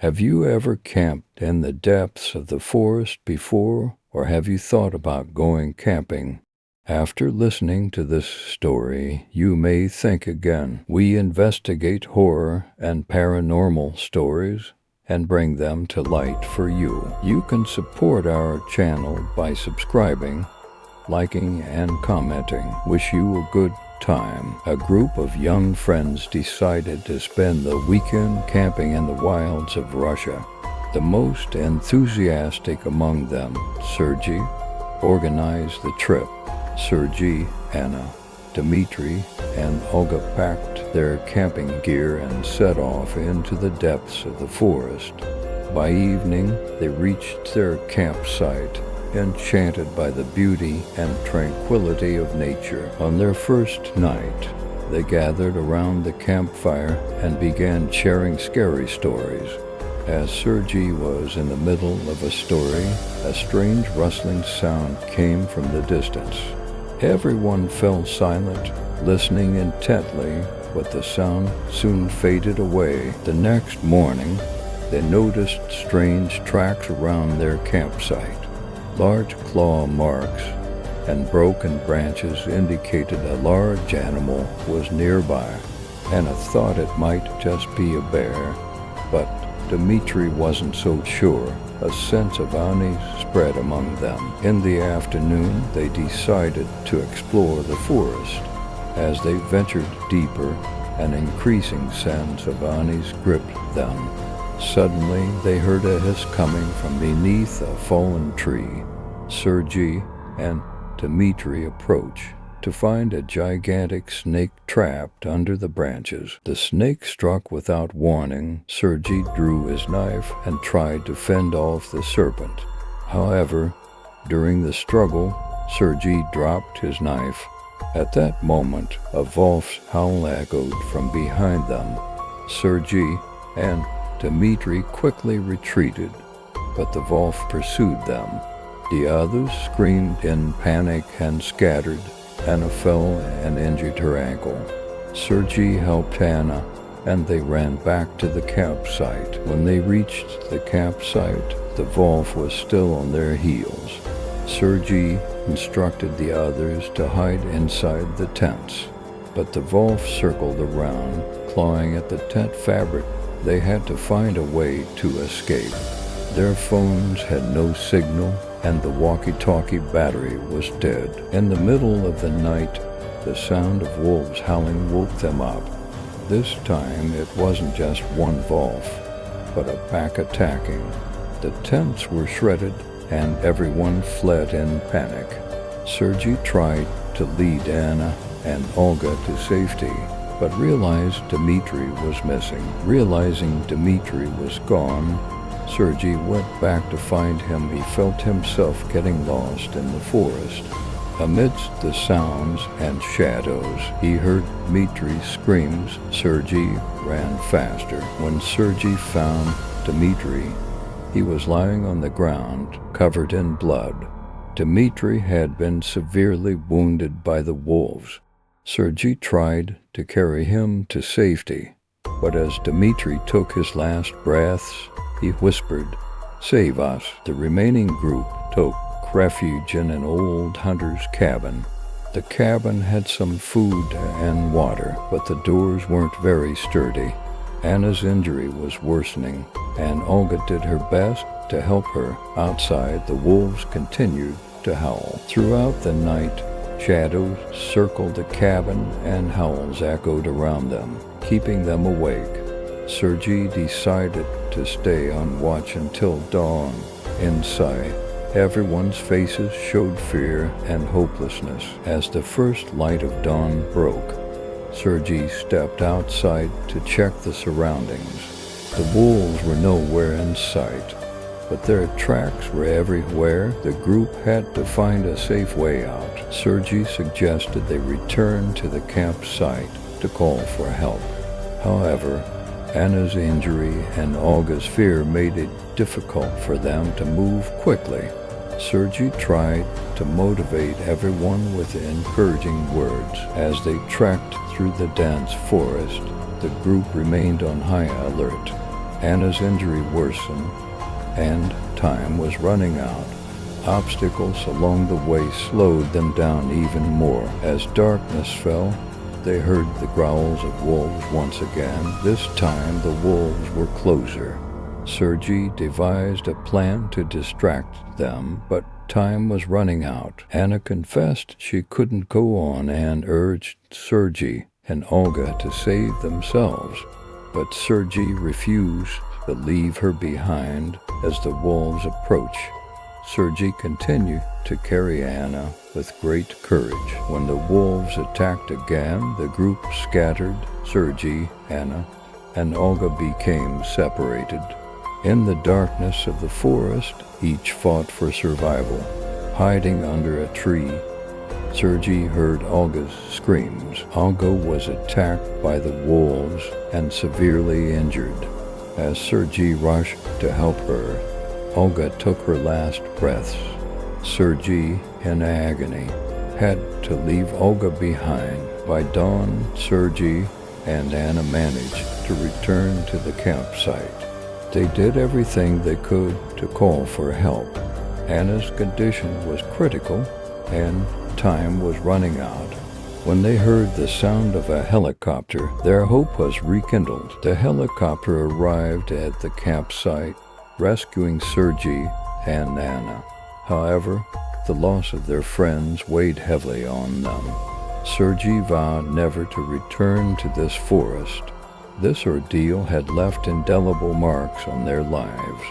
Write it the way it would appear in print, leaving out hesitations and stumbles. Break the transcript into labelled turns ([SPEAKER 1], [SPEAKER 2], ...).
[SPEAKER 1] Have you ever camped in the depths of the forest before, or have you thought about going camping? After listening to this story, you may think again. We investigate horror and paranormal stories and bring them to light for you. You can support our channel by subscribing, liking, and commenting. Wish you a good time. A group of young friends decided to spend the weekend camping in the wilds of Russia. The most enthusiastic among them, Sergei, organized the trip. Sergei, Anna, Dmitry, and Olga packed their camping gear and set off into the depths of the forest. By evening, they reached their campsite, enchanted by the beauty and tranquility of nature. On their first night, they gathered around the campfire and began sharing scary stories. As Sergei was in the middle of a story, a strange rustling sound came from the distance. Everyone fell silent, listening intently, but the sound soon faded away. The next morning, they noticed strange tracks around their campsite. Large claw marks and broken branches indicated a large animal was nearby. Anna thought it might just be a bear, but Dmitry wasn't so sure. A sense of unease spread among them. In the afternoon, they decided to explore the forest. As they ventured deeper, an increasing sense of unease gripped them. Suddenly, they heard a hiss coming from beneath a fallen tree. Sergei and Dmitry approached to find a gigantic snake trapped under the branches. The snake struck without warning. Sergei drew his knife and tried to fend off the serpent. However, during the struggle, Sergei dropped his knife. At that moment, a wolf's howl echoed from behind them. Sergei and Dmitry quickly retreated, but the wolf pursued them. The others screamed in panic and scattered. Anna fell and injured her ankle. Sergei helped Anna, and they ran back to the campsite. When they reached the campsite, the wolf was still on their heels. Sergei instructed the others to hide inside the tents, but the wolf circled around, clawing at the tent fabric. They had to find a way to escape. Their phones had no signal, and the walkie-talkie battery was dead. In the middle of the night, the sound of wolves howling woke them up. This time, it wasn't just one wolf, but a pack attacking. The tents were shredded, and everyone fled in panic. Sergei tried to lead Anna and Olga to safety, but realized Dmitry was missing. Realizing Dmitry was gone, Sergei went back to find him. He felt himself getting lost in the forest. Amidst the sounds and shadows, he heard Dmitry's screams. Sergei ran faster. When Sergei found Dmitry, he was lying on the ground, covered in blood. Dmitry had been severely wounded by the wolves. Sergei tried to carry him to safety, but as Dmitry took his last breaths, he whispered, "Save us." The remaining group took refuge in an old hunter's cabin. The cabin had some food and water, but the doors weren't very sturdy. Anna's injury was worsening, and Olga did her best to help her. Outside, the wolves continued to howl. Throughout the night, shadows circled the cabin and howls echoed around them, keeping them awake. Sergei decided to stay on watch until dawn. Inside, everyone's faces showed fear and hopelessness. As the first light of dawn broke, Sergei stepped outside to check the surroundings. The wolves were nowhere in sight, but their tracks were everywhere. The group had to find a safe way out. Sergei suggested they return to the campsite to call for help. However, Anna's injury and Olga's fear made it difficult for them to move quickly. Sergei tried to motivate everyone with encouraging words. As they trekked through the dense forest, the group remained on high alert. Anna's injury worsened, and time was running out. Obstacles along the way slowed them down even more. As darkness fell, they heard the growls of wolves once again. This time the wolves were closer. Sergei devised a plan to distract them, but time was running out. Anna confessed she couldn't go on and urged Sergei and Olga to save themselves. But Sergei refused to leave her behind as the wolves approached. Sergei continued to carry Anna with great courage. When the wolves attacked again, the group scattered. Sergei, Anna, and Olga became separated. In the darkness of the forest, each fought for survival. Hiding under a tree, Sergei heard Olga's screams. Olga was attacked by the wolves and severely injured. As Sergei rushed to help her, Olga took her last breaths. Sergei, in agony, had to leave Olga behind. By dawn, Sergei and Anna managed to return to the campsite. They did everything they could to call for help. Anna's condition was critical, and time was running out. When they heard the sound of a helicopter, their hope was rekindled. The helicopter arrived at the campsite, rescuing Sergei and Anna. However, the loss of their friends weighed heavily on them. Sergei vowed never to return to this forest. This ordeal had left indelible marks on their lives.